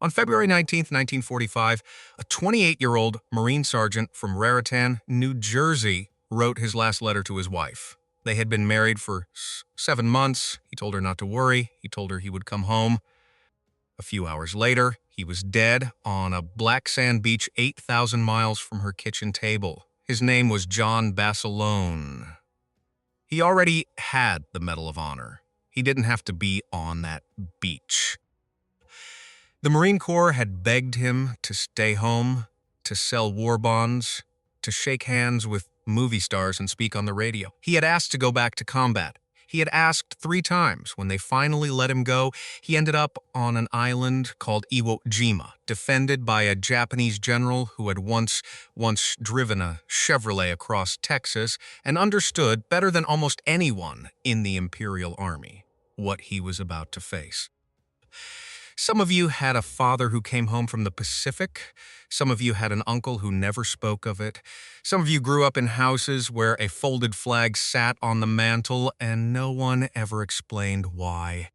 On February 19th, 1945, a 28-year-old Marine sergeant from Raritan, New Jersey, wrote his last letter to his wife. They had been married for 7 months. He told her not to worry. He told her he would come home. A few hours later, he was dead on a black sand beach 8,000 miles from her kitchen table. His name was John Basilone. He already had the Medal of Honor. He didn't have to be on that beach. The Marine Corps had begged him to stay home, to sell war bonds, to shake hands with movie stars and speak on the radio. He had asked to go back to combat. He had asked 3 times. When they finally let him go, he ended up on an island called Iwo Jima, defended by a Japanese general who had once driven a Chevrolet across Texas and understood better than almost anyone in the Imperial Army what he was about to face. Some of you had a father who came home from the Pacific. Some of you had an uncle who never spoke of it. Some of you grew up in houses where a folded flag sat on the mantel and no one ever explained why.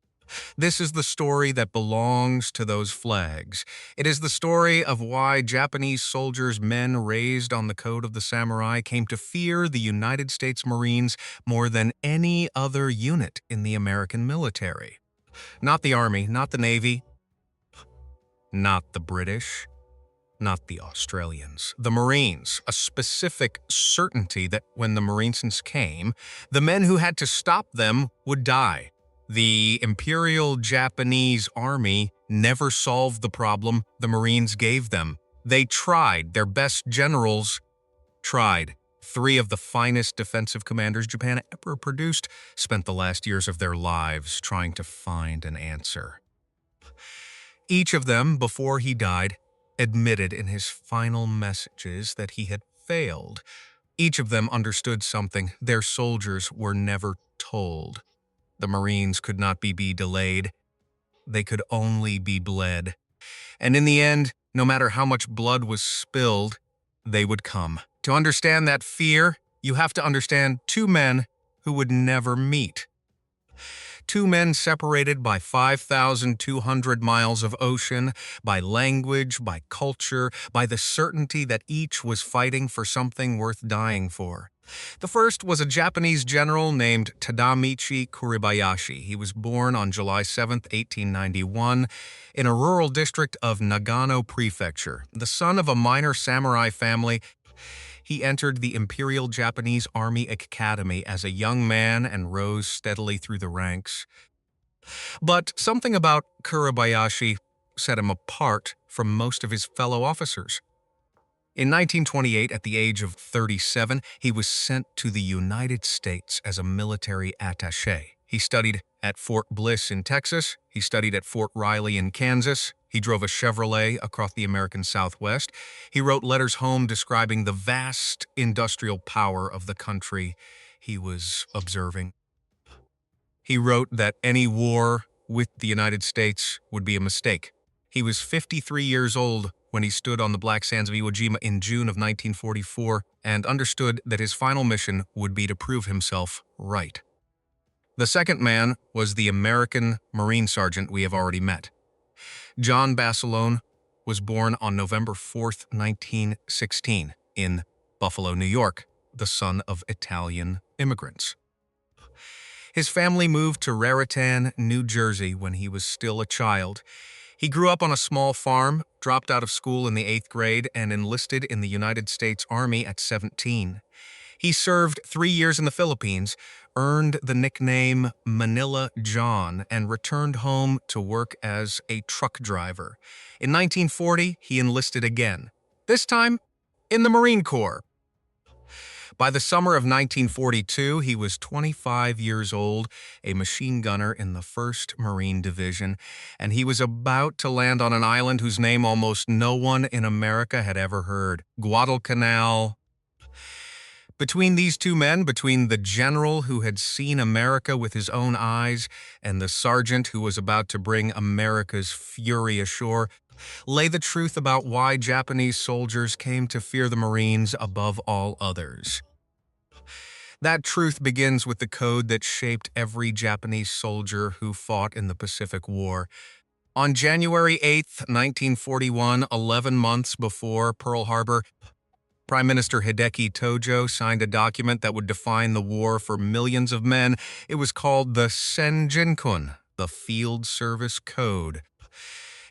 This is the story that belongs to those flags. It is the story of why Japanese soldiers, men raised on the code of the samurai, came to fear the United States Marines more than any other unit in the American military. Not the Army, not the Navy, not the British, not the Australians. The Marines, a specific certainty that when the Marines came, the men who had to stop them would die. The Imperial Japanese Army never solved the problem the Marines gave them. They tried. Their best generals tried. 3 of the finest defensive commanders Japan ever produced spent the last years of their lives trying to find an answer. Each of them, before he died, admitted in his final messages that he had failed. Each of them understood something their soldiers were never told. The Marines could not be delayed. They could only be bled. And in the end, no matter how much blood was spilled, they would come. To understand that fear, you have to understand 2 men who would never meet. 2 men separated by 5,200 miles of ocean, by language, by culture, by the certainty that each was fighting for something worth dying for. The first was a Japanese general named Tadamichi Kuribayashi. He was born on July 7, 1891, in a rural district of Nagano Prefecture. The son of a minor samurai family, he entered the Imperial Japanese Army Academy as a young man and rose steadily through the ranks. But something about Kuribayashi set him apart from most of his fellow officers. In 1928, at the age of 37, he was sent to the United States as a military attaché. He studied at Fort Bliss in Texas. He studied at Fort Riley in Kansas. He drove a Chevrolet across the American Southwest. He wrote letters home describing the vast industrial power of the country he was observing. He wrote that any war with the United States would be a mistake. He was 53 years old when he stood on the black sands of Iwo Jima in June of 1944 and understood that his final mission would be to prove himself right. The second man was the American Marine sergeant we have already met. John Basilone was born on November 4, 1916, in Buffalo, New York, the son of Italian immigrants. His family moved to Raritan, New Jersey when he was still a child. He grew up on a small farm, dropped out of school in the 8th grade, and enlisted in the United States Army at 17. He served 3 years in the Philippines, earned the nickname Manila John, and returned home to work as a truck driver. In 1940, he enlisted again, this time in the Marine Corps. By the summer of 1942, he was 25 years old, a machine gunner in the 1st Marine Division, and he was about to land on an island whose name almost no one in America had ever heard, Guadalcanal. Between these 2 men, between the general who had seen America with his own eyes and the sergeant who was about to bring America's fury ashore, lay the truth about why Japanese soldiers came to fear the Marines above all others. That truth begins with the code that shaped every Japanese soldier who fought in the Pacific War. On January 8th, 1941, 11 months before Pearl Harbor, Prime Minister Hideki Tojo signed a document that would define the war for millions of men. It was called the Senjinkun, the Field Service Code.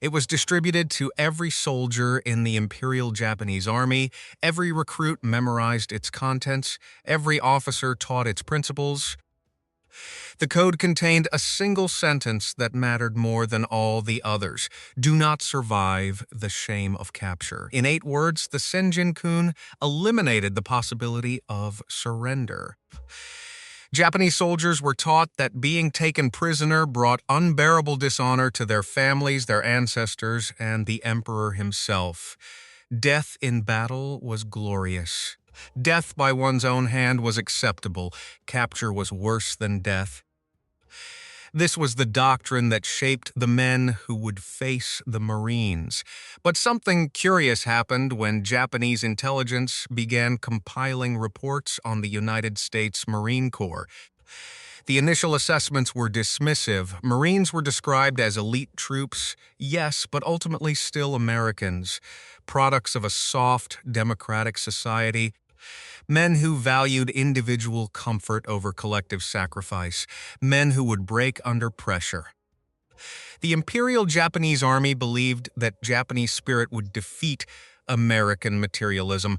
It was distributed to every soldier in the Imperial Japanese Army. Every recruit memorized its contents. Every officer taught its principles. The code contained a single sentence that mattered more than all the others. Do not survive the shame of capture. In 8 words, the Senjin-kun eliminated the possibility of surrender. Japanese soldiers were taught that being taken prisoner brought unbearable dishonor to their families, their ancestors, and the emperor himself. Death in battle was glorious. Death by one's own hand was acceptable. Capture was worse than death. This was the doctrine that shaped the men who would face the Marines. But something curious happened when Japanese intelligence began compiling reports on the United States Marine Corps. The initial assessments were dismissive. Marines were described as elite troops, yes, but ultimately still Americans, products of a soft, democratic society. Men who valued individual comfort over collective sacrifice. Men who would break under pressure. The Imperial Japanese Army believed that Japanese spirit would defeat American materialism.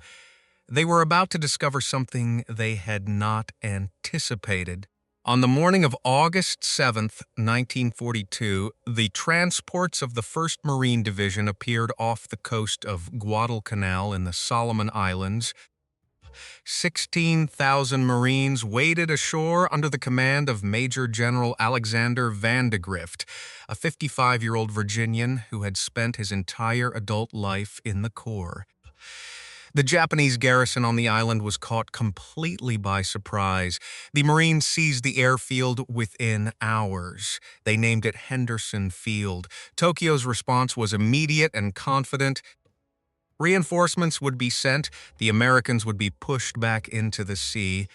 They were about to discover something they had not anticipated. On the morning of August 7th, 1942, the transports of the 1st Marine Division appeared off the coast of Guadalcanal in the Solomon Islands. 16,000 Marines waded ashore under the command of Major General Alexander Vandegrift, a 55-year-old Virginian who had spent his entire adult life in the Corps. The Japanese garrison on the island was caught completely by surprise. The Marines seized the airfield within hours. They named it Henderson Field. Tokyo's response was immediate and confident. Reinforcements would be sent, the Americans would be pushed back into the sea.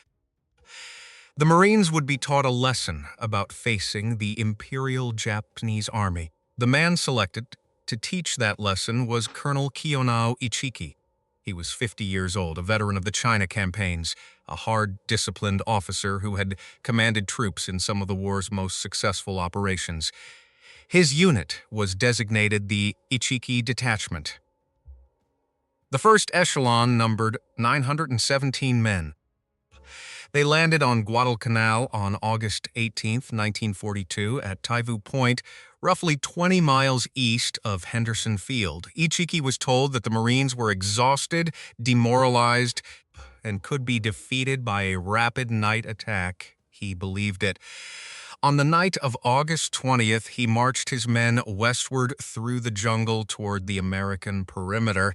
The Marines would be taught a lesson about facing the Imperial Japanese Army. The man selected to teach that lesson was Colonel Kiyonao Ichiki. He was 50 years old, a veteran of the China campaigns, a hard, disciplined officer who had commanded troops in some of the war's most successful operations. His unit was designated the Ichiki Detachment. The first echelon numbered 917 men. They landed on Guadalcanal on August 18, 1942, at Taivu Point, roughly 20 miles east of Henderson Field. Ichiki was told that the Marines were exhausted, demoralized, and could be defeated by a rapid night attack. He believed it. On the night of August 20th, he marched his men westward through the jungle toward the American perimeter.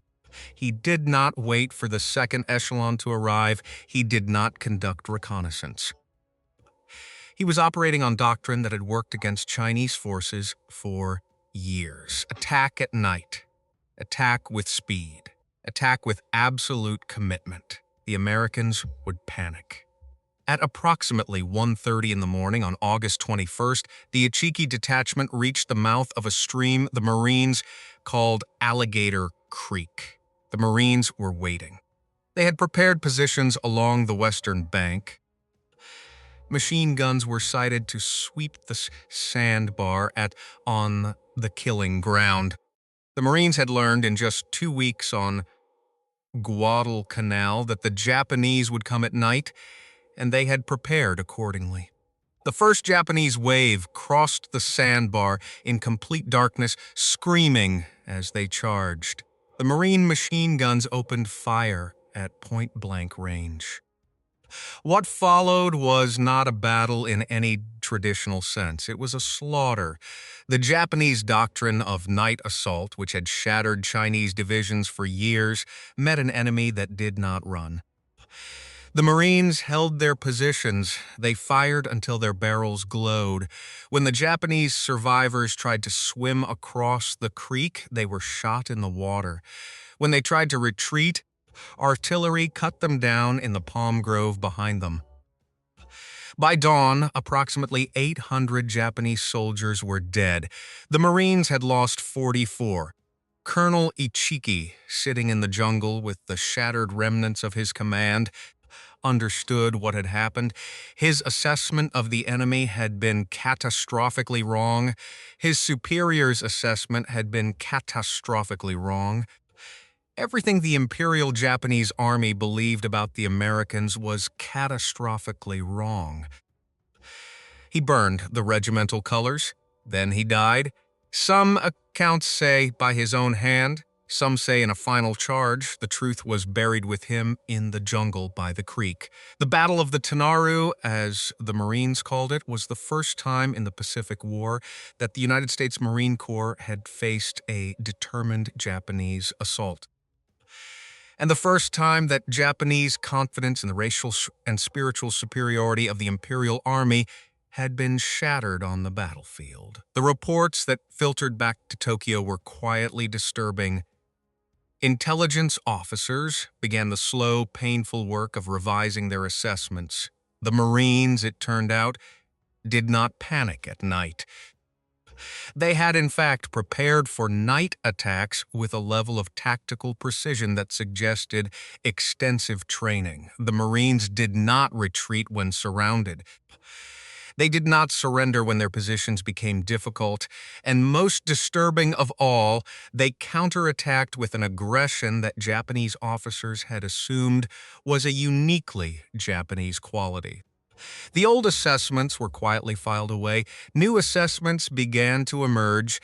He did not wait for the second echelon to arrive. He did not conduct reconnaissance. He was operating on doctrine that had worked against Chinese forces for years. Attack at night. Attack with speed. Attack with absolute commitment. The Americans would panic. At approximately 1:30 in the morning on August 21st, the Ichiki detachment reached the mouth of a stream the Marines called Alligator Creek. The Marines were waiting. They had prepared positions along the western bank. Machine guns were sighted to sweep the sandbar on the killing ground. The Marines had learned in just 2 weeks on Guadalcanal that the Japanese would come at night, and they had prepared accordingly. The first Japanese wave crossed the sandbar in complete darkness, screaming as they charged. The Marine machine guns opened fire at point-blank range. What followed was not a battle in any traditional sense. It was a slaughter. The Japanese doctrine of night assault, which had shattered Chinese divisions for years, met an enemy that did not run. The Marines held their positions. They fired until their barrels glowed. When the Japanese survivors tried to swim across the creek, they were shot in the water. When they tried to retreat, artillery cut them down in the palm grove behind them. By dawn, approximately 800 Japanese soldiers were dead. The Marines had lost 44. Colonel Ichiki, sitting in the jungle with the shattered remnants of his command, understood what had happened. His assessment of the enemy had been catastrophically wrong. His superior's assessment had been catastrophically wrong. Everything the Imperial Japanese Army believed about the Americans was catastrophically wrong. He burned the regimental colors. Then he died. Some accounts say by his own hand. Some say in a final charge. The truth was buried with him in the jungle by the creek. The Battle of the Tanaru, as the Marines called it, was the first time in the Pacific War that the United States Marine Corps had faced a determined Japanese assault. And the first time that Japanese confidence in the racial and spiritual superiority of the Imperial Army had been shattered on the battlefield. The reports that filtered back to Tokyo were quietly disturbing. Intelligence officers began the slow, painful work of revising their assessments. The Marines, it turned out, did not panic at night. They had, in fact, prepared for night attacks with a level of tactical precision that suggested extensive training. The Marines did not retreat when surrounded. They did not surrender when their positions became difficult, and most disturbing of all, they counterattacked with an aggression that Japanese officers had assumed was a uniquely Japanese quality. The old assessments were quietly filed away. New assessments began to emerge.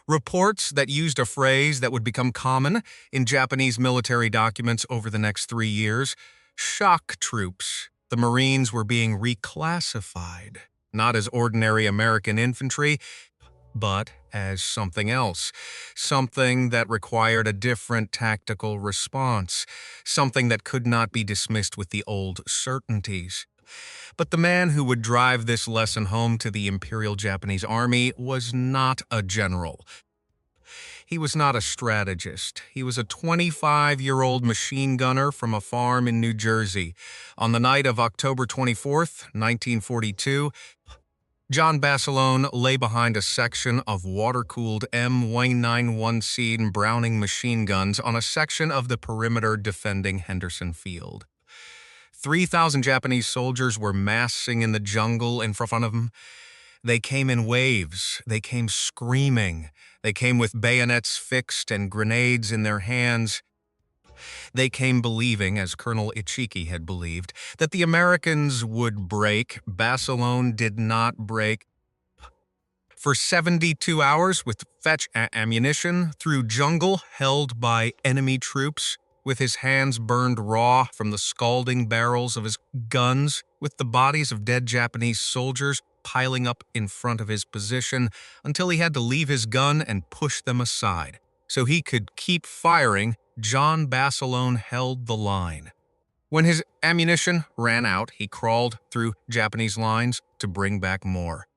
Reports that used a phrase that would become common in Japanese military documents over the next 3 years: shock troops. The Marines were being reclassified, not as ordinary American infantry, but as something else, something that required a different tactical response, something that could not be dismissed with the old certainties. But the man who would drive this lesson home to the Imperial Japanese Army was not a general. He was not a strategist. He was a 25-year-old machine gunner from a farm in New Jersey. On the night of October 24th, 1942, John Basilone lay behind a section of water-cooled M191C Browning machine guns on a section of the perimeter defending Henderson Field. 3,000 Japanese soldiers were massing in the jungle in front of him. They came in waves. They came screaming. They came with bayonets fixed and grenades in their hands. They came believing, as Colonel Ichiki had believed, that the Americans would break. Basilone did not break. For 72 hours, with fetch ammunition through jungle held by enemy troops, with his hands burned raw from the scalding barrels of his guns, with the bodies of dead Japanese soldiers piling up in front of his position, until he had to leave his gun and push them aside. So he could keep firing, John Basilone held the line. When his ammunition ran out, he crawled through Japanese lines to bring back more.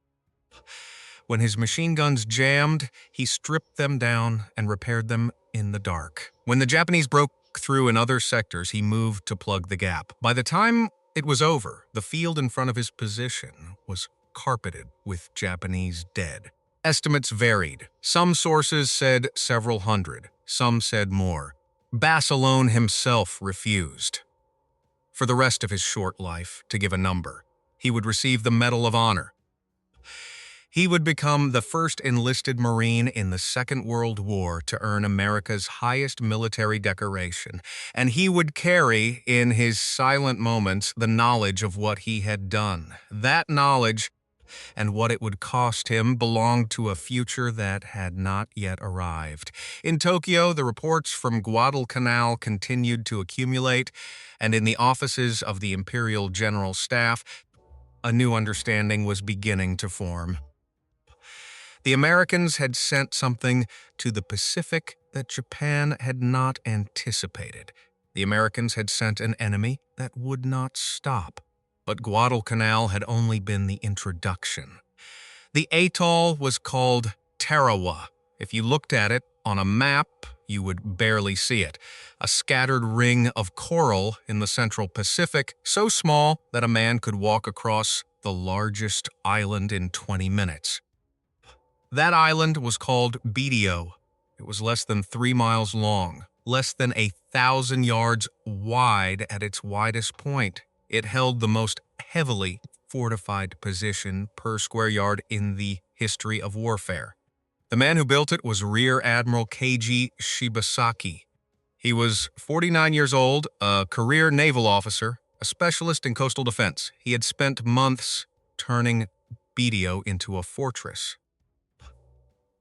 When his machine guns jammed, he stripped them down and repaired them in the dark. When the Japanese broke through in other sectors, he moved to plug the gap. By the time it was over, the field in front of his position was carpeted with Japanese dead. Estimates varied. Some sources said several hundred. Some said more. Basilone himself refused, for the rest of his short life, to give a number. He would receive the Medal of Honor. He would become the first enlisted Marine in the Second World War to earn America's highest military decoration, and he would carry, in his silent moments, the knowledge of what he had done. That knowledge, and what it would cost him, belonged to a future that had not yet arrived. In Tokyo, the reports from Guadalcanal continued to accumulate, and in the offices of the Imperial General Staff, a new understanding was beginning to form. The Americans had sent something to the Pacific that Japan had not anticipated. The Americans had sent an enemy that would not stop. But Guadalcanal had only been the introduction. The atoll was called Tarawa. If you looked at it on a map, you would barely see it. A scattered ring of coral in the central Pacific, so small that a man could walk across the largest island in 20 minutes. That island was called BDO. It was less than 3 miles long, less than 1,000 yards wide at its widest point. It held the most heavily fortified position per square yard in the history of warfare. The man who built it was Rear Admiral Keiji Shibasaki. He was 49 years old, a career naval officer, a specialist in coastal defense. He had spent months turning BDO into a fortress.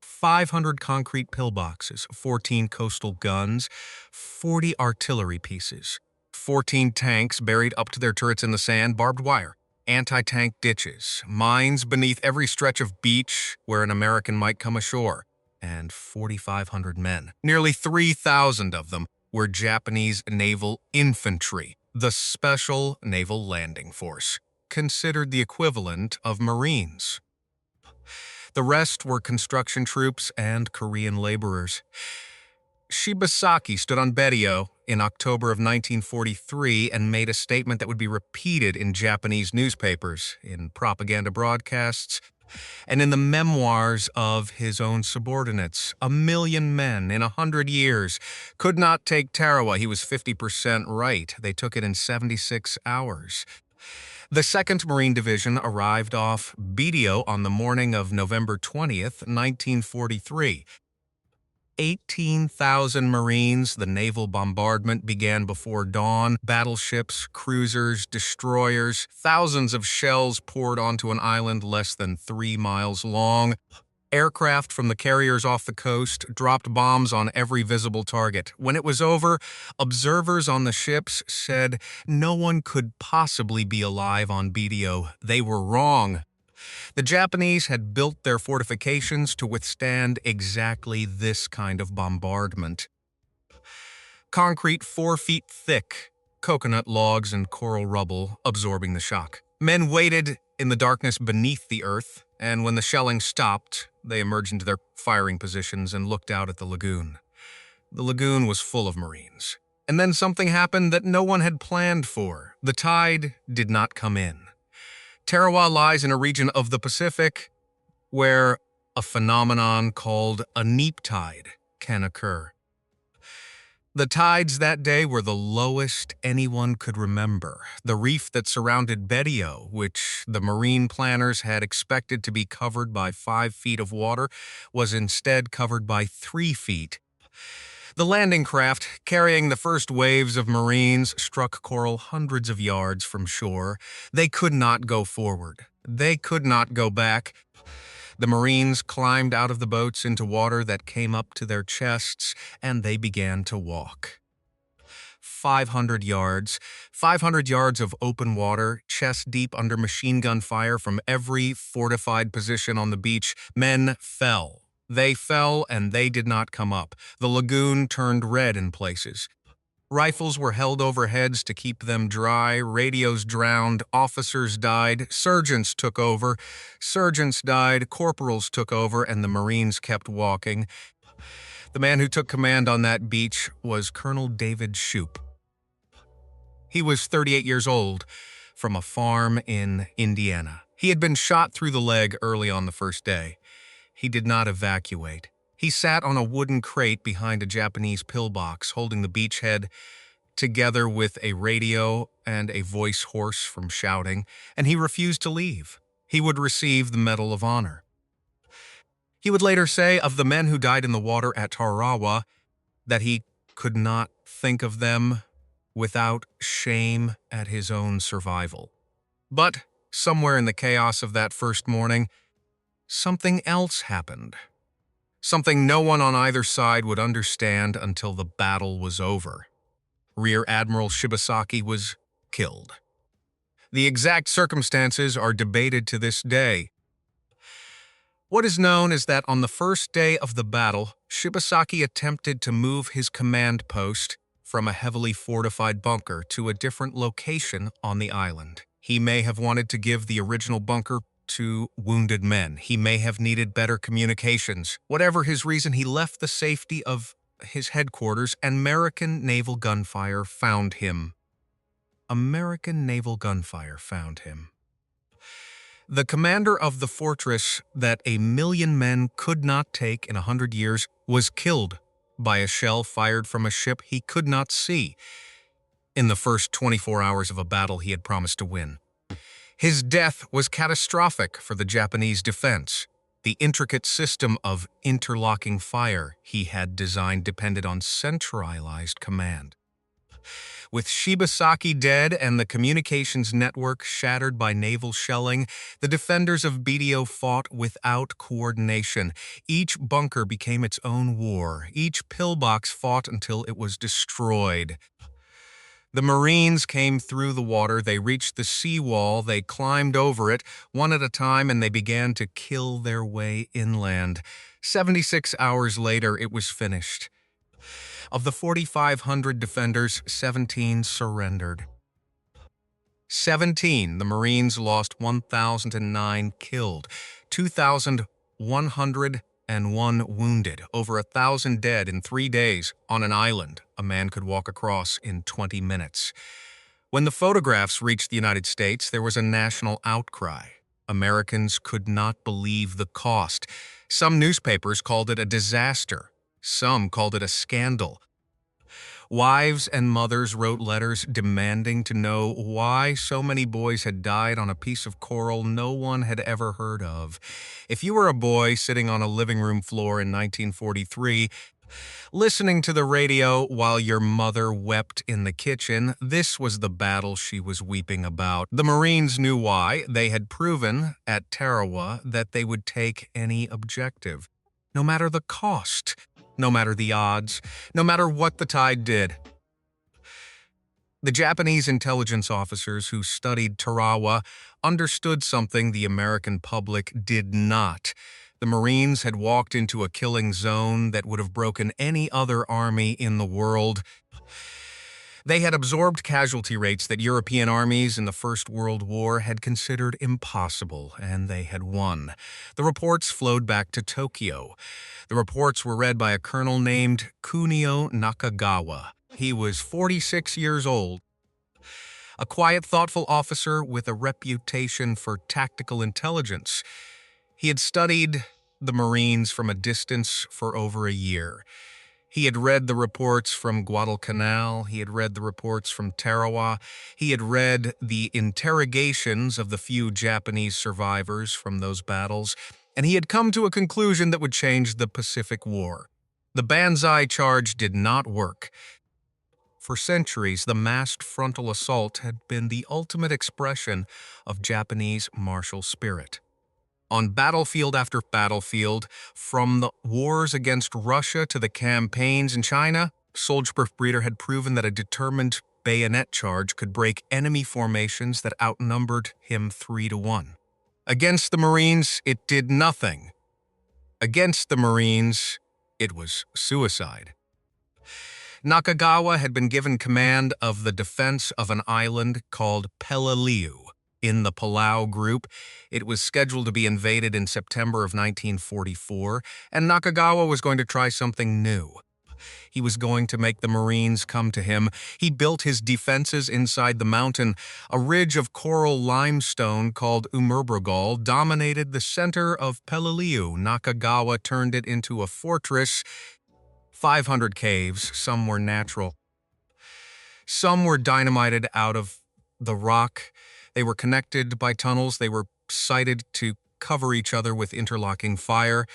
500 concrete pillboxes, 14 coastal guns, 40 artillery pieces, 14 tanks buried up to their turrets in the sand, barbed wire, anti-tank ditches, mines beneath every stretch of beach where an American might come ashore, and 4,500 men. Nearly 3,000 of them were Japanese naval infantry, the Special Naval Landing Force, considered the equivalent of Marines. The rest were construction troops and Korean laborers. Shibasaki stood on BDO in October of 1943 and made a statement that would be repeated in Japanese newspapers, in propaganda broadcasts, and in the memoirs of his own subordinates. 1 million men in 100 years could not take Tarawa. He was 50% right. They took it in 76 hours. The 2nd Marine Division arrived off BDO on the morning of November 20th, 1943. 18,000 Marines. The naval bombardment began before dawn. Battleships, cruisers, destroyers. Thousands of shells poured onto an island less than 3 miles long. Aircraft from the carriers off the coast dropped bombs on every visible target. When it was over, observers on the ships said no one could possibly be alive on BDO. They were wrong. The Japanese had built their fortifications to withstand exactly this kind of bombardment. Concrete 4 feet thick, coconut logs and coral rubble absorbing the shock. Men waited in the darkness beneath the earth, and when the shelling stopped, they emerged into their firing positions and looked out at the lagoon. The lagoon was full of Marines. And then something happened that no one had planned for. The tide did not come in. Tarawa lies in a region of the Pacific where a phenomenon called a neap tide can occur. The tides that day were the lowest anyone could remember. The reef that surrounded BDO, which the marine planners had expected to be covered by 5 feet of water, was instead covered by 3 feet. The landing craft, carrying the first waves of Marines, struck coral hundreds of yards from shore. They could not go forward. They could not go back. The Marines climbed out of the boats into water that came up to their chests, and they began to walk. 500 yards of open water, chest deep under machine gun fire from every fortified position on the beach. Men fell. They fell, and they did not come up. The lagoon turned red in places. Rifles were held over heads to keep them dry, radios drowned, officers died, sergeants took over, sergeants died, corporals took over, and the Marines kept walking. The man who took command on that beach was Colonel David Shoup. He was 38 years old, from a farm in Indiana. He had been shot through the leg early on the first day. He did not evacuate. He sat on a wooden crate behind a Japanese pillbox, holding the beachhead together with a radio and a voice hoarse from shouting, and he refused to leave. He would receive the Medal of Honor. He would later say of the men who died in the water at Tarawa that he could not think of them without shame at his own survival. But somewhere in the chaos of that first morning, something else happened. Something no one on either side would understand until the battle was over. Rear Admiral Shibasaki was killed. The exact circumstances are debated to this day. What is known is that on the first day of the battle, Shibasaki attempted to move his command post from a heavily fortified bunker to a different location on the island. He may have wanted to give the original bunker to wounded men. He may have needed better communications. Whatever his reason, he left the safety of his headquarters, and American naval gunfire found him. American naval gunfire found him. The commander of the fortress that 1,000,000 men could not take in 100 years was killed by a shell fired from a ship he could not see in the first 24 hours of a battle he had promised to win. His death was catastrophic for the Japanese defense. The intricate system of interlocking fire he had designed depended on centralized command. With Shibasaki dead and the communications network shattered by naval shelling, the defenders of BDO fought without coordination. Each bunker became its own war. Each pillbox fought until it was destroyed. The Marines came through the water, they reached the seawall, they climbed over it, one at a time, and they began to kill their way inland. 76 hours later, it was finished. Of the 4,500 defenders, 17 surrendered. 17, the Marines lost 1,009 killed, 2,101 wounded, over 1,000 dead in 3 days on an island a man could walk across in 20 minutes. When the photographs reached the United States, there was a national outcry. Americans could not believe the cost. Some newspapers called it a disaster. Some called it a scandal. Wives and mothers wrote letters demanding to know why so many boys had died on a piece of coral no one had ever heard of. If you were a boy sitting on a living room floor in 1943, listening to the radio while your mother wept in the kitchen, this was the battle she was weeping about. The Marines knew why. They had proven at Tarawa that they would take any objective, no matter the cost, no matter the odds, no matter what the tide did. The Japanese intelligence officers who studied Tarawa understood something the American public did not. The Marines had walked into a killing zone that would have broken any other army in the world. They had absorbed casualty rates that European armies in the First World War had considered impossible, and they had won. The reports flowed back to Tokyo. The reports were read by a colonel named Kunio Nakagawa. He was 46 years old, a quiet, thoughtful officer with a reputation for tactical intelligence. He had studied the Marines from a distance for over a year. He had read the reports from Guadalcanal. He had read the reports from Tarawa. He had read the interrogations of the few Japanese survivors from those battles, and he had come to a conclusion that would change the Pacific War. The Banzai charge did not work. For centuries, the massed frontal assault had been the ultimate expression of Japanese martial spirit. On battlefield after battlefield, from the wars against Russia to the campaigns in China, Soldier Breeder had proven that a determined bayonet charge could break enemy formations that outnumbered him 3-1. Against the Marines, it did nothing. Against the Marines, it was suicide. Nakagawa had been given command of the defense of an island called Peleliu in the Palau Group. It was scheduled to be invaded in September of 1944, and Nakagawa was going to try something new. He was going to make the Marines come to him. He built his defenses inside the mountain. A ridge of coral limestone called Umurbrogol dominated the center of Peleliu. Nakagawa turned it into a fortress. 500 caves, some were natural. Some were dynamited out of the rock. They were connected by tunnels. They were sited to cover each other with interlocking fire.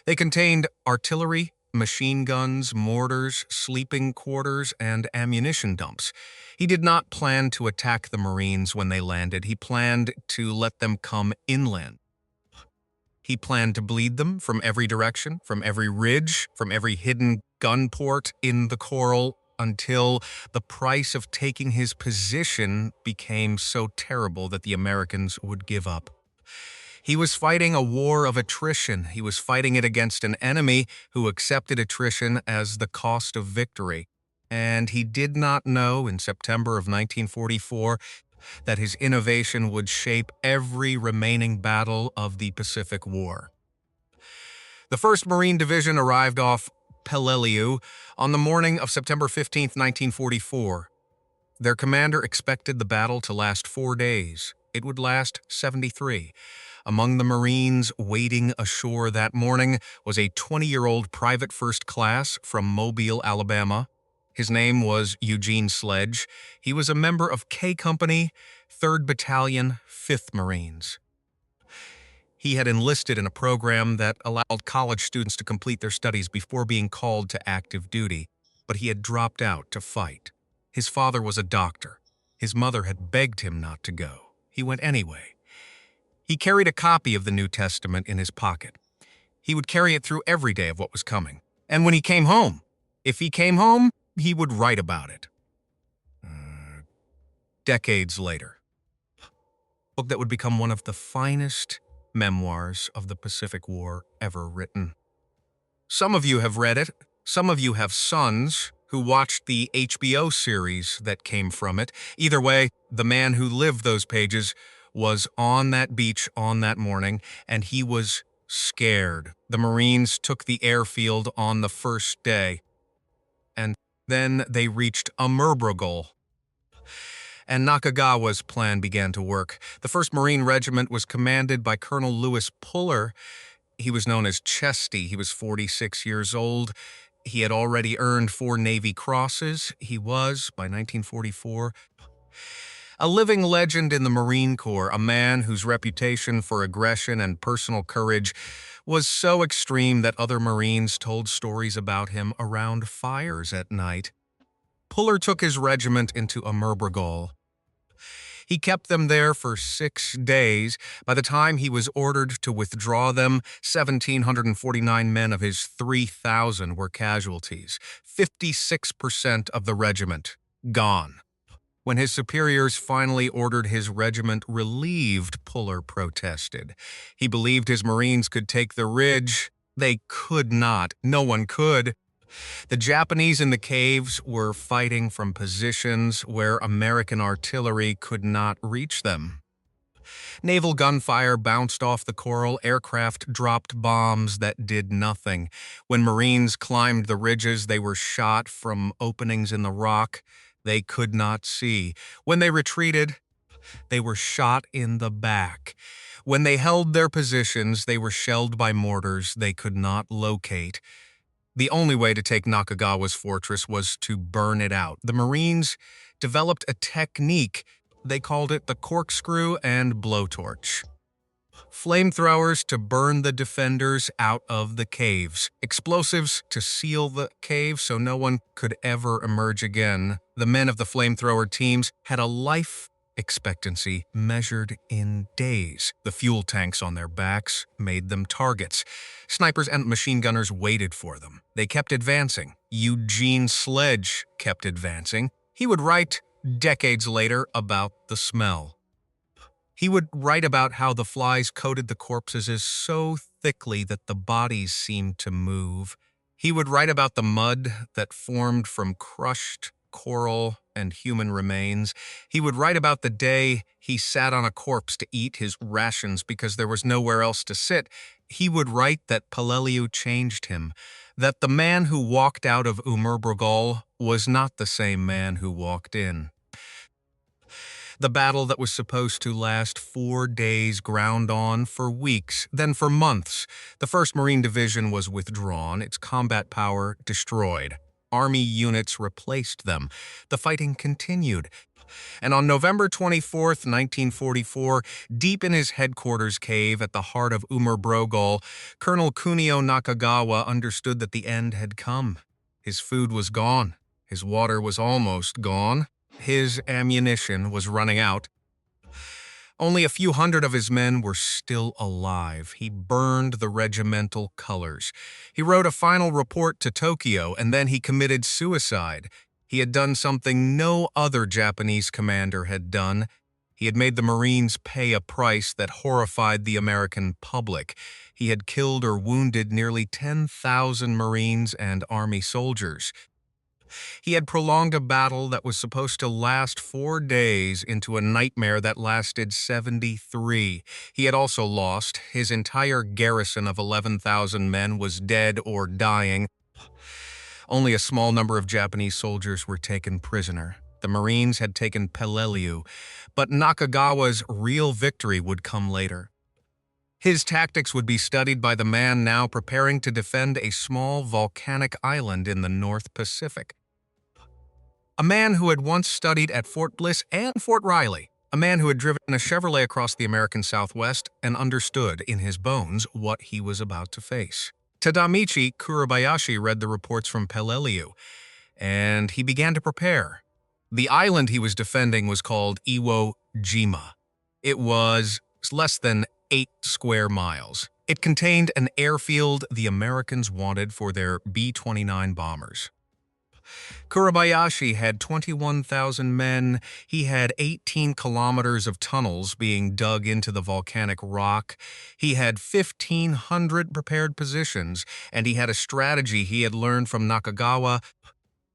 They contained artillery, machine guns, mortars, sleeping quarters, and ammunition dumps. He did not plan to attack the Marines when they landed. He planned to let them come inland. He planned to bleed them from every direction, from every ridge, from every hidden gun port in the coral, until the price of taking his position became so terrible that the Americans would give up. He was fighting a war of attrition. He was fighting it against an enemy who accepted attrition as the cost of victory. And he did not know in September of 1944 that his innovation would shape every remaining battle of the Pacific War. The 1st Marine Division arrived off Peleliu on the morning of September 15, 1944. Their commander expected the battle to last 4 days. It would last 73. Among the Marines waiting ashore that morning was a 20-year-old private first class from Mobile, Alabama. His name was Eugene Sledge. He was a member of K Company, 3rd Battalion, 5th Marines. He had enlisted in a program that allowed college students to complete their studies before being called to active duty, but he had dropped out to fight. His father was a doctor. His mother had begged him not to go. He went anyway. He carried a copy of the New Testament in his pocket. He would carry it through every day of what was coming. And when he came home, if he came home, he would write about it. Decades later, a book that would become one of the finest memoirs of the Pacific War ever written. Some of you have read it. Some of you have sons who watched the HBO series that came from it. Either way, the man who lived those pages was on that beach on that morning, and he was scared. The Marines took the airfield on the first day, and then they reached Umerbrugol, and Nakagawa's plan began to work. The 1st Marine Regiment was commanded by Colonel Lewis Puller. He was known as Chesty. He was 46 years old. He had already earned 4 Navy Crosses. He was, by 1944, a living legend in the Marine Corps, a man whose reputation for aggression and personal courage was so extreme that other Marines told stories about him around fires at night. Puller took his regiment into Umerbrugol. He kept them there for 6 days. By the time he was ordered to withdraw them, 1,749 men of his 3,000 were casualties. 56% of the regiment gone. When his superiors finally ordered his regiment relieved, Puller protested. He believed his Marines could take the ridge. They could not. No one could. The Japanese in the caves were fighting from positions where American artillery could not reach them. Naval gunfire bounced off the coral. Aircraft dropped bombs that did nothing. When Marines climbed the ridges, they were shot from openings in the rock they could not see. When they retreated, they were shot in the back. When they held their positions, they were shelled by mortars they could not locate. The only way to take Nakagawa's fortress was to burn it out. The Marines developed a technique. They called it the corkscrew and blowtorch. Flamethrowers to burn the defenders out of the caves. Explosives to seal the cave so no one could ever emerge again. The men of the flamethrower teams had a life expectancy measured in days. The fuel tanks on their backs made them targets. Snipers and machine gunners waited for them. They kept advancing. Eugene Sledge kept advancing. He would write decades later about the smell. He would write about how the flies coated the corpses so thickly that the bodies seemed to move. He would write about the mud that formed from crushed coral and human remains. He would write about the day he sat on a corpse to eat his rations because there was nowhere else to sit. He would write that Peleliu changed him, that the man who walked out of Umerbrugol was not the same man who walked in. The battle that was supposed to last 4 days ground on for weeks, then for months. The 1st Marine Division was withdrawn, its combat power destroyed. Army units replaced them. The fighting continued. And on November 24, 1944, deep in his headquarters cave at the heart of Umerbrugol, Colonel Kunio Nakagawa understood that the end had come. His food was gone. His water was almost gone. His ammunition was running out. Only a few hundred of his men were still alive. He burned the regimental colors. He wrote a final report to Tokyo, and then he committed suicide. He had done something no other Japanese commander had done. He had made the Marines pay a price that horrified the American public. He had killed or wounded nearly 10,000 Marines and Army soldiers. He had prolonged a battle that was supposed to last 4 days into a nightmare that lasted 73. He had also lost. His entire garrison of 11,000 men was dead or dying. Only a small number of Japanese soldiers were taken prisoner. The Marines had taken Peleliu, but Nakagawa's real victory would come later. His tactics would be studied by the man now preparing to defend a small volcanic island in the North Pacific. A man who had once studied at Fort Bliss and Fort Riley. A man who had driven a Chevrolet across the American Southwest and understood in his bones what he was about to face. Tadamichi Kurabayashi read the reports from Peleliu, and he began to prepare. The island he was defending was called Iwo Jima. It was less than 8 square miles. It contained an airfield the Americans wanted for their B-29 bombers. Kurabayashi had 21,000 men. He had 18 kilometers of tunnels being dug into the volcanic rock. He had 1,500 prepared positions, and he had a strategy he had learned from Nakagawa,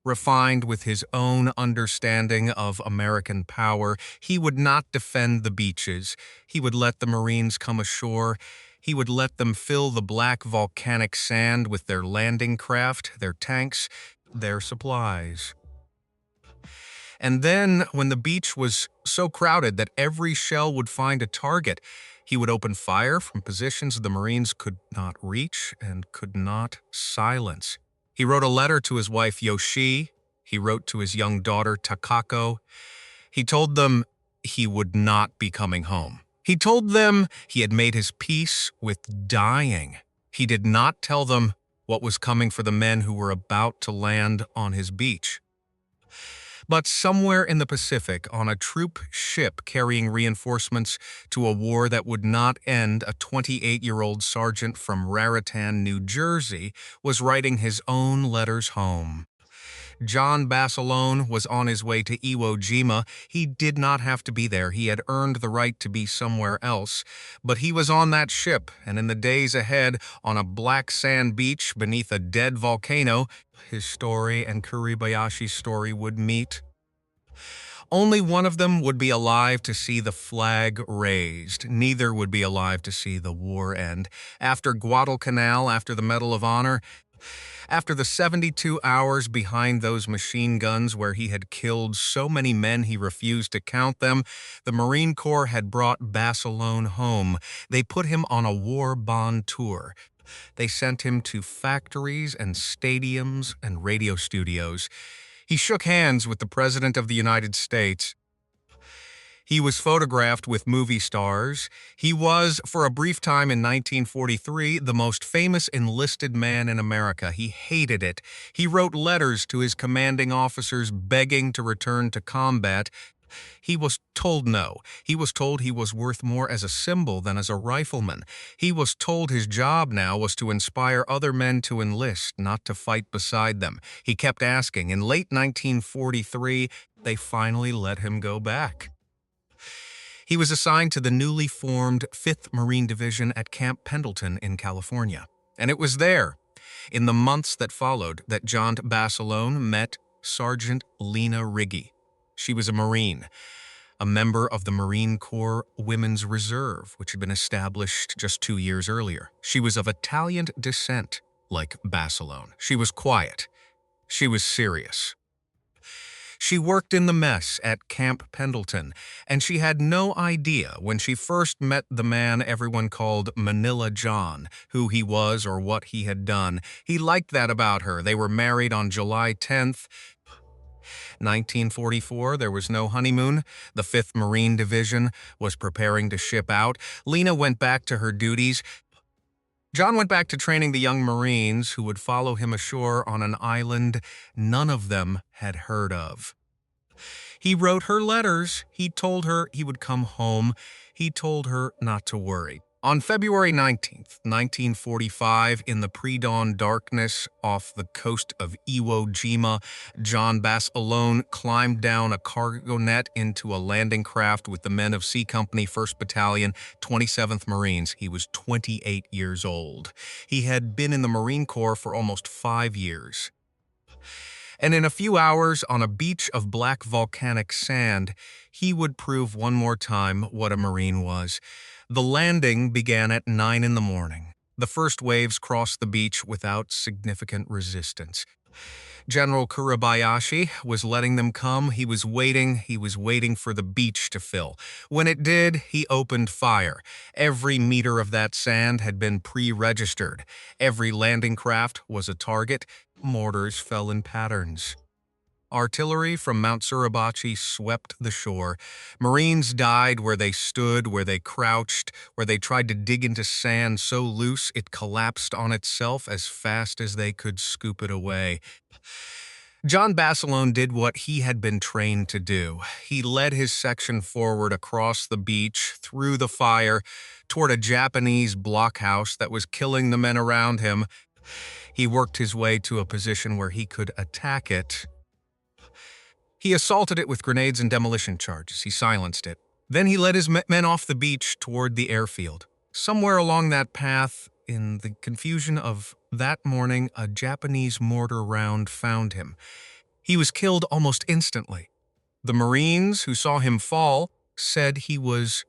refined with his own understanding of American power. He would not defend the beaches. He would let the Marines come ashore. He would let them fill the black volcanic sand with their landing craft, their tanks, their supplies. And then, when the beach was so crowded that every shell would find a target, he would open fire from positions the Marines could not reach and could not silence. He wrote a letter to his wife Yoshi. He wrote to his young daughter Takako. He told them he would not be coming home. He told them he had made his peace with dying. He did not tell them what was coming for the men who were about to land on his beach. But somewhere in the Pacific, on a troop ship carrying reinforcements to a war that would not end, a 28-year-old sergeant from Raritan, New Jersey, was writing his own letters home. John Basilone was on his way to Iwo Jima. He did not have to be there. He had earned the right to be somewhere else. But he was on that ship, and in the days ahead, on a black sand beach beneath a dead volcano, his story and Kuribayashi's story would meet. Only one of them would be alive to see the flag raised. Neither would be alive to see the war end. After Guadalcanal, after the Medal of Honor, after the 72 hours behind those machine guns where he had killed so many men he refused to count them, the Marine Corps had brought Basilone home. They put him on a war bond tour. They sent him to factories and stadiums and radio studios. He shook hands with the President of the United States. He was photographed with movie stars. He was, for a brief time in 1943, the most famous enlisted man in America. He hated it. He wrote letters to his commanding officers begging to return to combat. He was told no. He was told he was worth more as a symbol than as a rifleman. He was told his job now was to inspire other men to enlist, not to fight beside them. He kept asking. In late 1943, they finally let him go back. He was assigned to the newly formed 5th Marine Division at Camp Pendleton in California. And it was there, in the months that followed, that John Basilone met Sergeant Lena Riggi. She was a Marine, a member of the Marine Corps Women's Reserve, which had been established just 2 years earlier. She was of Italian descent, like Basilone. She was quiet. She was serious. She worked in the mess at Camp Pendleton, and she had no idea when she first met the man everyone called Manila John, who he was or what he had done. He liked that about her. They were married on July 10th, 1944. There was no honeymoon. The 5th Marine Division was preparing to ship out. Lena went back to her duties. John went back to training the young Marines who would follow him ashore on an island none of them had heard of. He wrote her letters. He told her he would come home. He told her not to worry. On February 19th, 1945, in the pre-dawn darkness off the coast of Iwo Jima, John Basilone climbed down a cargo net into a landing craft with the men of C Company 1st Battalion, 27th Marines. He was 28 years old. He had been in the Marine Corps for almost 5 years. And in a few hours, on a beach of black volcanic sand, he would prove one more time what a Marine was. The landing began at 9 in the morning. The first waves crossed the beach without significant resistance. General Kurebayashi was letting them come. He was waiting for the beach to fill. When it did, he opened fire. Every meter of that sand had been pre-registered. Every landing craft was a target. Mortars fell in patterns. Artillery from Mount Suribachi swept the shore. Marines died where they stood, where they crouched, where they tried to dig into sand so loose it collapsed on itself as fast as they could scoop it away. John Basilone did what he had been trained to do. He led his section forward across the beach, through the fire, toward a Japanese blockhouse that was killing the men around him. He worked his way to a position where he could attack it. He assaulted it with grenades and demolition charges. He silenced it. Then he led his men off the beach toward the airfield. Somewhere along that path, in the confusion of that morning, a Japanese mortar round found him. He was killed almost instantly. The Marines who saw him fall said he was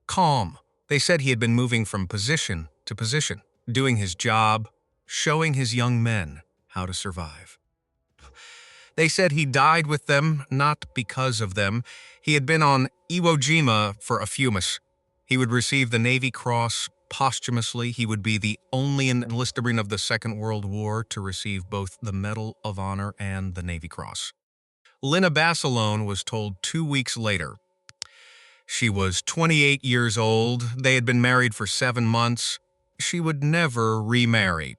calm. They said he had been moving from position to position, doing his job, showing his young men how to survive. They said he died with them, not because of them. He had been on Iwo Jima for a few months. He would receive the Navy Cross posthumously. He would be the only enlistment of the Second World War to receive both the Medal of Honor and the Navy Cross. Lina Basilone was told 2 weeks later. She was 28 years old. They had been married for 7 months. She would never remarry.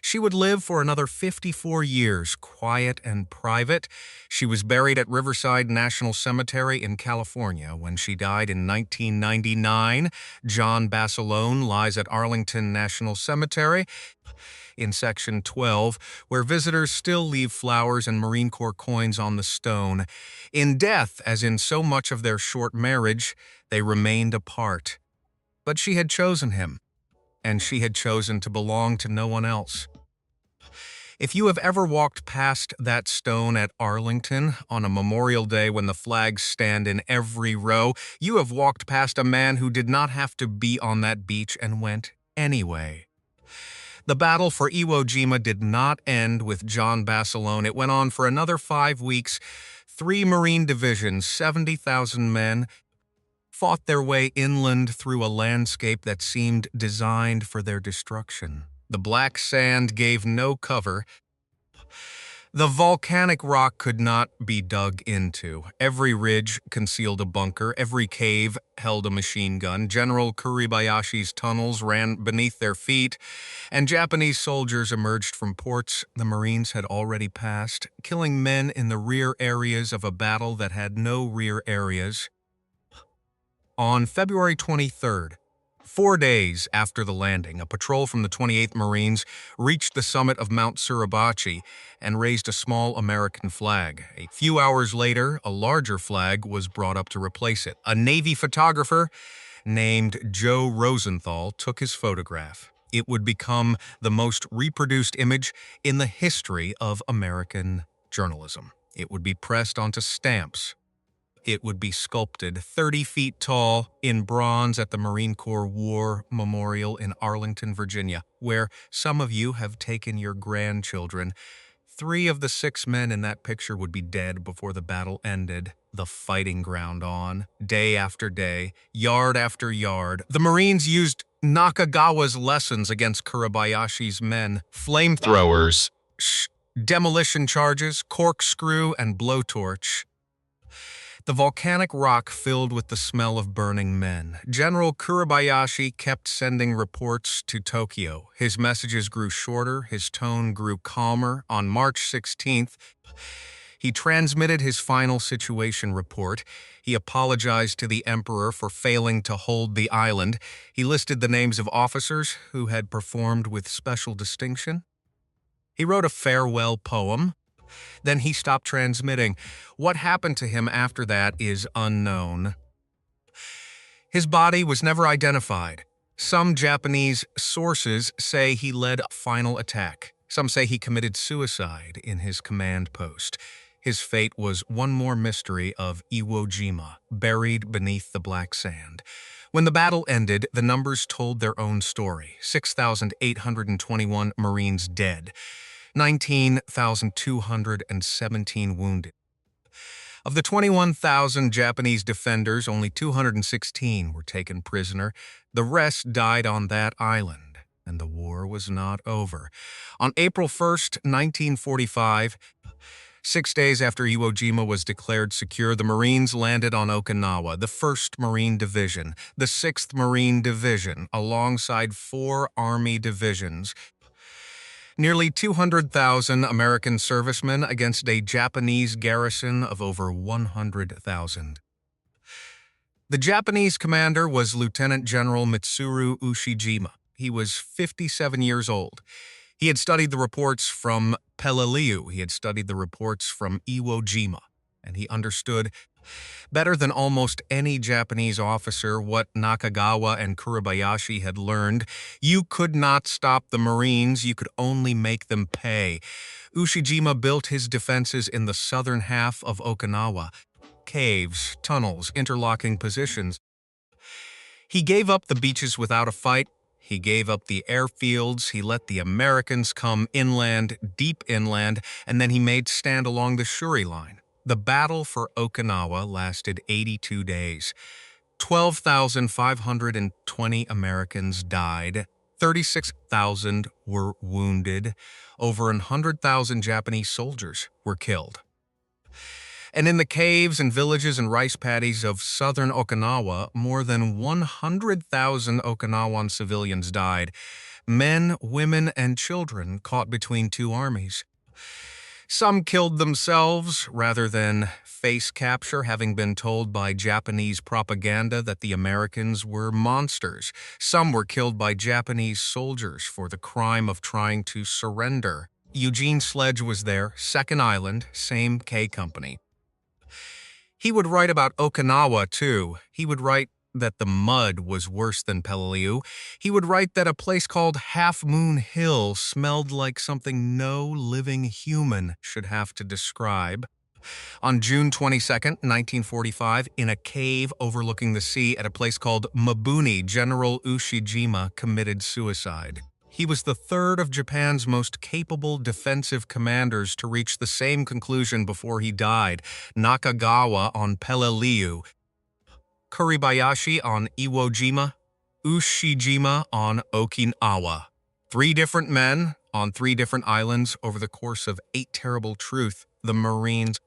She would live for another 54 years, quiet and private. She was buried at Riverside National Cemetery in California. When she died in 1999, John Basilone lies at Arlington National Cemetery in Section 12, where visitors still leave flowers and Marine Corps coins on the stone. In death, as in so much of their short marriage, they remained apart. But she had chosen him, and she had chosen to belong to no one else. If you have ever walked past that stone at Arlington on a Memorial Day when the flags stand in every row, you have walked past a man who did not have to be on that beach and went anyway. The battle for Iwo Jima did not end with John Basilone. It went on for another 5 weeks. 3 Marine divisions, 70,000 men, fought their way inland through a landscape that seemed designed for their destruction. The black sand gave no cover. The volcanic rock could not be dug into. Every ridge concealed a bunker. Every cave held a machine gun. General Kurebayashi's tunnels ran beneath their feet, and Japanese soldiers emerged from ports the Marines had already passed, killing men in the rear areas of a battle that had no rear areas. On February 23rd, 4 days after the landing, a patrol from the 28th Marines reached the summit of Mount Suribachi and raised a small American flag. A few hours later, a larger flag was brought up to replace it. A Navy photographer named Joe Rosenthal took his photograph. It would become the most reproduced image in the history of American journalism. It would be pressed onto stamps. It would be sculpted 30 feet tall in bronze at the Marine Corps War Memorial in Arlington, Virginia, where some of you have taken your grandchildren. 3 of the 6 men in that picture would be dead before the battle ended. The fighting ground on, day after day, yard after yard. The Marines used Nakagawa's lessons against Kurebayashi's men: flamethrowers, demolition charges, corkscrew, and blowtorch. The volcanic rock filled with the smell of burning men. General Kurebayashi kept sending reports to Tokyo. His messages grew shorter, his tone grew calmer. On March 16th, he transmitted his final situation report. He apologized to the emperor for failing to hold the island. He listed the names of officers who had performed with special distinction. He wrote a farewell poem. Then he stopped transmitting. What happened to him after that is unknown. His body was never identified. Some Japanese sources say he led a final attack. Some say he committed suicide in his command post. His fate was one more mystery of Iwo Jima, buried beneath the black sand. When the battle ended, the numbers told their own story. 6,821 Marines dead, 19,217 wounded. Of the 21,000 Japanese defenders, only 216 were taken prisoner. The rest died on that island, and the war was not over. On April 1st, 1945, 6 days after Iwo Jima was declared secure, the Marines landed on Okinawa, the 1st Marine Division, the 6th Marine Division, alongside 4 Army divisions. Nearly 200,000 American servicemen against a Japanese garrison of over 100,000. The Japanese commander was Lieutenant General Mitsuru Ushijima. He was 57 years old. He had studied the reports from Peleliu. He had studied the reports from Iwo Jima, and he understood better than almost any Japanese officer what Nakagawa and Kuribayashi had learned. You could not stop the Marines, you could only make them pay. Ushijima built his defenses in the southern half of Okinawa. Caves, tunnels, interlocking positions. He gave up the beaches without a fight. He gave up the airfields, he let the Americans come inland, deep inland, and then he made stand along the Shuri line. The battle for Okinawa lasted 82 days. 12,520 Americans died, 36,000 were wounded, over 100,000 Japanese soldiers were killed. And in the caves and villages and rice paddies of southern Okinawa, more than 100,000 Okinawan civilians died, men, women, and children caught between 2 armies. Some killed themselves rather than face capture, having been told by Japanese propaganda that the Americans were monsters. Some were killed by Japanese soldiers for the crime of trying to surrender. Eugene Sledge was there, Second Island, same K Company. He would write about Okinawa, too. He would write that the mud was worse than Peleliu. He would write that a place called Half Moon Hill smelled like something no living human should have to describe. On June 22, 1945, in a cave overlooking the sea at a place called Mabuni, General Ushijima committed suicide. He was the 3rd of Japan's most capable defensive commanders to reach the same conclusion before he died. Nakagawa on Peleliu, Kuribayashi on Iwo Jima, Ushijima on Okinawa. 3 different men on 3 different islands over the course of 8 terrible truths the Marines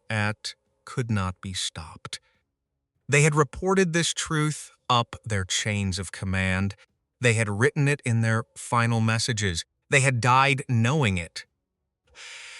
could not be stopped. They had reported this truth up their chains of command. They had written it in their final messages. They had died knowing it.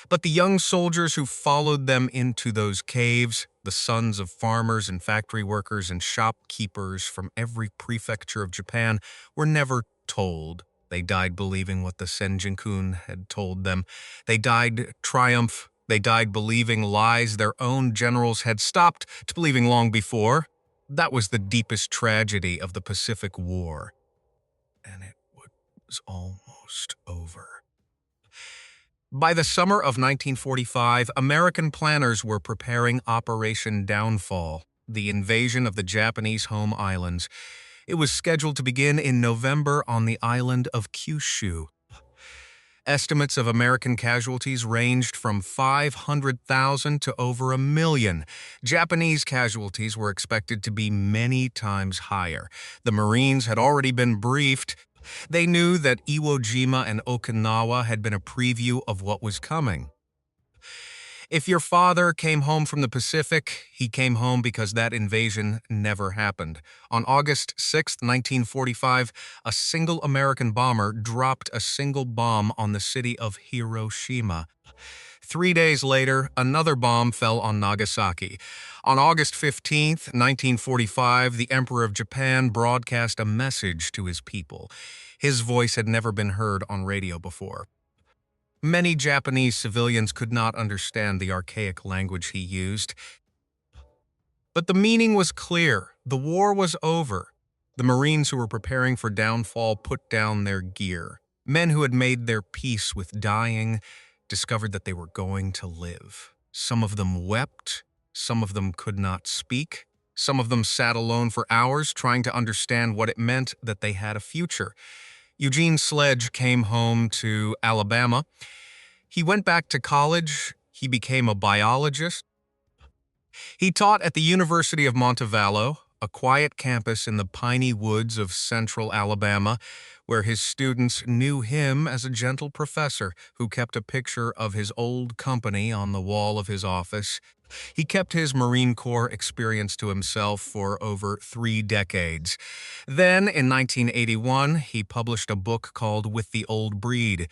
But the young soldiers who followed them into those caves, the sons of farmers and factory workers and shopkeepers from every prefecture of Japan, were never told. They died believing what the Senjinkun had told them. They died triumph. They died believing lies their own generals had stopped to believing long before. That was the deepest tragedy of the Pacific War. And it was almost over. By the summer of 1945, American planners were preparing Operation Downfall, the invasion of the Japanese home islands. It was scheduled to begin in November on the island of Kyushu. Estimates of American casualties ranged from 500,000 to over 1 million. Japanese casualties were expected to be many times higher. The Marines had already been briefed. They knew that Iwo Jima and Okinawa had been a preview of what was coming. If your father came home from the Pacific, he came home because that invasion never happened. On August 6, 1945, a single American bomber dropped a single bomb on the city of Hiroshima. 3 days later, another bomb fell on Nagasaki. On August 15, 1945, the Emperor of Japan broadcast a message to his people. His voice had never been heard on radio before. Many Japanese civilians could not understand the archaic language he used. But the meaning was clear. The war was over. The Marines who were preparing for downfall put down their gear. Men who had made their peace with dying discovered that they were going to live. Some of them wept. Some of them could not speak. Some of them sat alone for hours trying to understand what it meant that they had a future. Eugene Sledge came home to Alabama. He went back to college. He became a biologist. He taught at the University of Montevallo, a quiet campus in the piney woods of central Alabama, where his students knew him as a gentle professor who kept a picture of his old company on the wall of his office. He kept his Marine Corps experience to himself for over 3 decades. Then, in 1981, he published a book called With the Old Breed.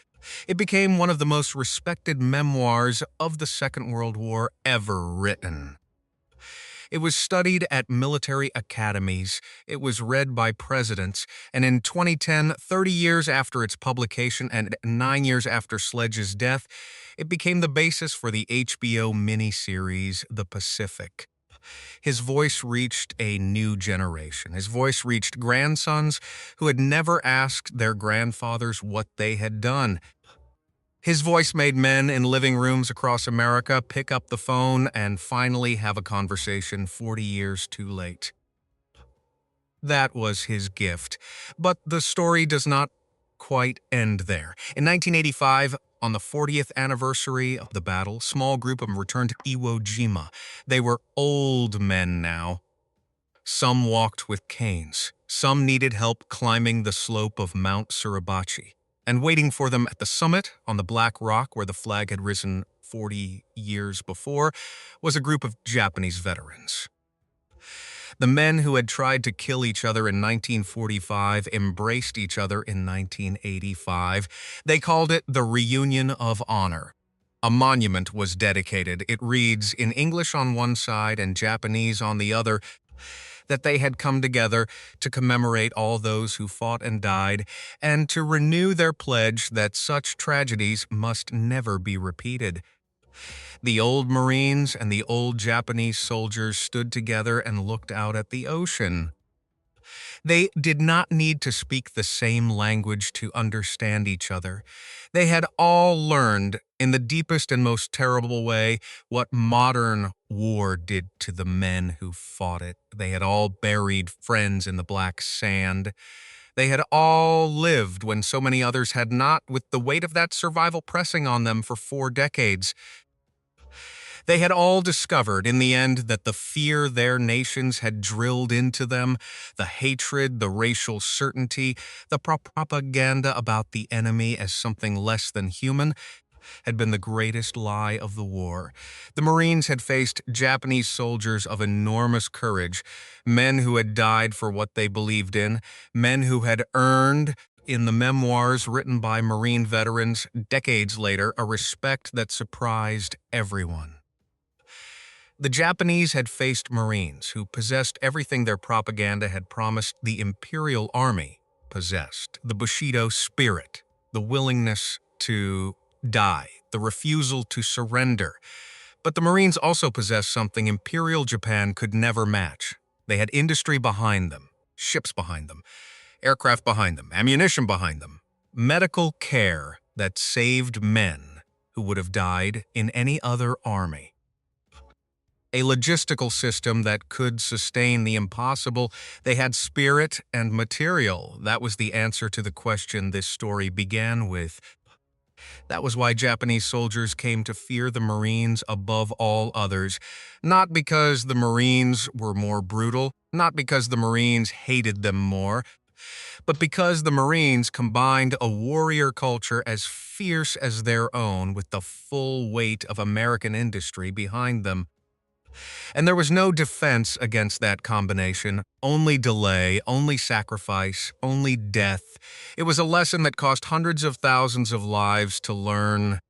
It became one of the most respected memoirs of the Second World War ever written. It was studied at military academies, it was read by presidents, and in 2010, 30 years after its publication and 9 years after Sledge's death, it became the basis for the HBO miniseries The Pacific. His voice reached a new generation. His voice reached grandsons who had never asked their grandfathers what they had done. His voice made men in living rooms across America pick up the phone and finally have a conversation 40 years too late. That was his gift. But the story does not quite end there. In 1985, on the 40th anniversary of the battle, a small group of them returned to Iwo Jima. They were old men now. Some walked with canes. Some needed help climbing the slope of Mount Suribachi. And waiting for them at the summit, on the black rock where the flag had risen 40 years before, was a group of Japanese veterans. The men who had tried to kill each other in 1945 embraced each other in 1985. They called it the Reunion of Honor. A monument was dedicated. It reads, in English on one side and Japanese on the other, that they had come together to commemorate all those who fought and died, and to renew their pledge that such tragedies must never be repeated. The old Marines and the old Japanese soldiers stood together and looked out at the ocean. They did not need to speak the same language to understand each other. They had all learned, in the deepest and most terrible way, what modern war did to the men who fought it. They had all buried friends in the black sand. They had all lived when so many others had not, with the weight of that survival pressing on them for 4 decades. They had all discovered, in the end, that the fear their nations had drilled into them, the hatred, the racial certainty, the propaganda about the enemy as something less than human, had been the greatest lie of the war. The Marines had faced Japanese soldiers of enormous courage, men who had died for what they believed in, men who had earned, in the memoirs written by Marine veterans decades later, a respect that surprised everyone. The Japanese had faced Marines who possessed everything their propaganda had promised the Imperial Army possessed: the Bushido spirit, the willingness to die, the refusal to surrender. But the Marines also possessed something Imperial Japan could never match. They had industry behind them, ships behind them, aircraft behind them, ammunition behind them, medical care that saved men who would have died in any other army. A logistical system that could sustain the impossible. They had spirit and material. That was the answer to the question this story began with. That was why Japanese soldiers came to fear the Marines above all others. Not because the Marines were more brutal, not because the Marines hated them more, but because the Marines combined a warrior culture as fierce as their own with the full weight of American industry behind them. And there was no defense against that combination, only delay, only sacrifice, only death. It was a lesson that cost hundreds of thousands of lives to learn.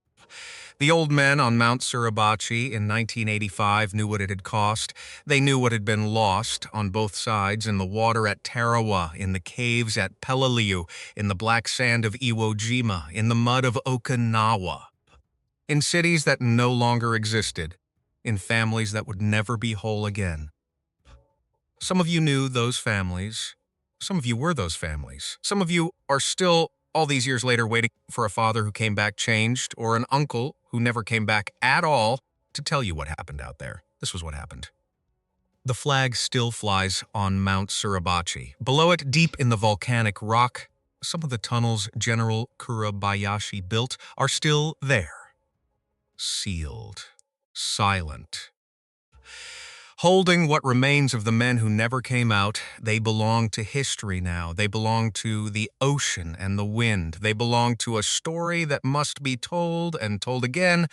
The old men on Mount Suribachi in 1985 knew what it had cost. They knew what had been lost on both sides, in the water at Tarawa, in the caves at Peleliu, in the black sand of Iwo Jima, in the mud of Okinawa, in cities that no longer existed, in families that would never be whole again. Some of you knew those families. Some of you were those families. Some of you are still, all these years later, waiting for a father who came back changed, or an uncle who never came back at all to tell you what happened out there. This was what happened. The flag still flies on Mount Suribachi. Below it, deep in the volcanic rock, some of the tunnels General Kurabayashi built are still there. Sealed. Silent. Holding what remains of the men who never came out, they belong to history now. They belong to the ocean and the wind. They belong to a story that must be told and told again,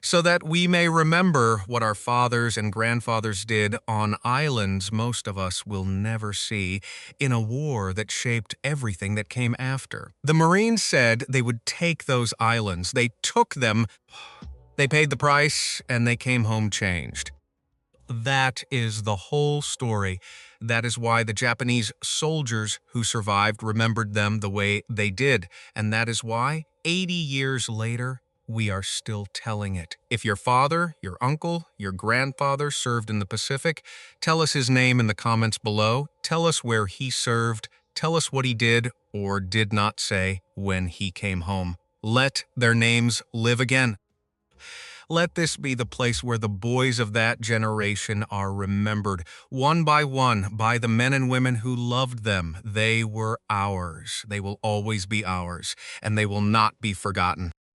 so that we may remember what our fathers and grandfathers did on islands most of us will never see, in a war that shaped everything that came after. The Marines said they would take those islands. They took them, they paid the price, and they came home changed. That is the whole story. That is why the Japanese soldiers who survived remembered them the way they did. And that is why, 80 years later, we are still telling it. If your father, your uncle, your grandfather served in the Pacific, tell us his name in the comments below. Tell us where he served. Tell us what he did or did not say when he came home. Let their names live again. Let this be the place where the boys of that generation are remembered, one by the men and women who loved them. They were ours. They will always be ours, and they will not be forgotten.